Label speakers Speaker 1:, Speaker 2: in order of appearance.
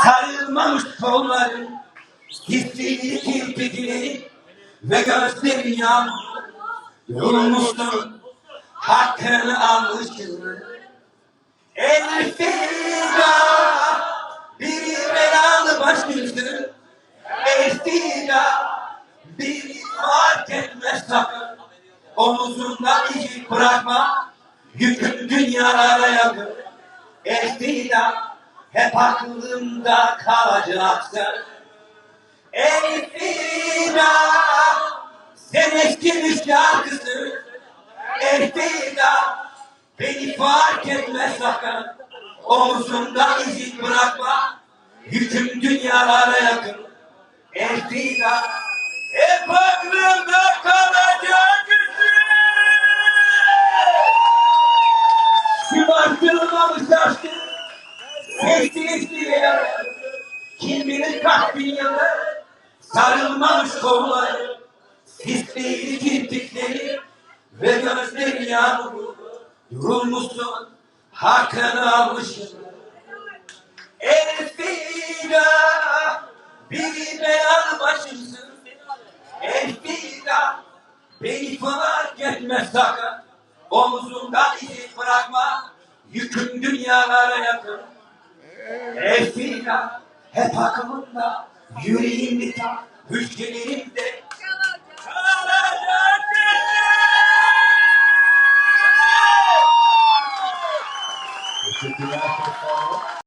Speaker 1: Sarılmamış kolların, hisli kirpikleri ve gözlerin yağmur. Yorulmuşsun, hakkını almışsın. Elfida, bir belalı başımsın. Elfida, bir fark etmez sakın. Omuzunda izi bırakma, yükün dünyalara yakın. Elfida, hep aklımda kalacaksın. Elfida, sen eskimiş şarkısın. Elfida, beni fark etmez sakın. Omuzunda izi bırakma, yüküm dünyalara yakın. Elfida, hep aklımda kalacaksın. Şımartılmamış aşkın, sessiz diye, kim bilir kaç bin yıldır sarılmamış kolları, hisli kirpikleri ve gözleri yağmurlu. Yorulmuşsun, hakkını almışsın. Elfida, bir belalı başımsın. Elfida, beni fark etmez sakın. Omuzunda izi bırakma, yükün dünyalara yakın. Elfida, hep aklımda, yüreğimde, hücrelerimde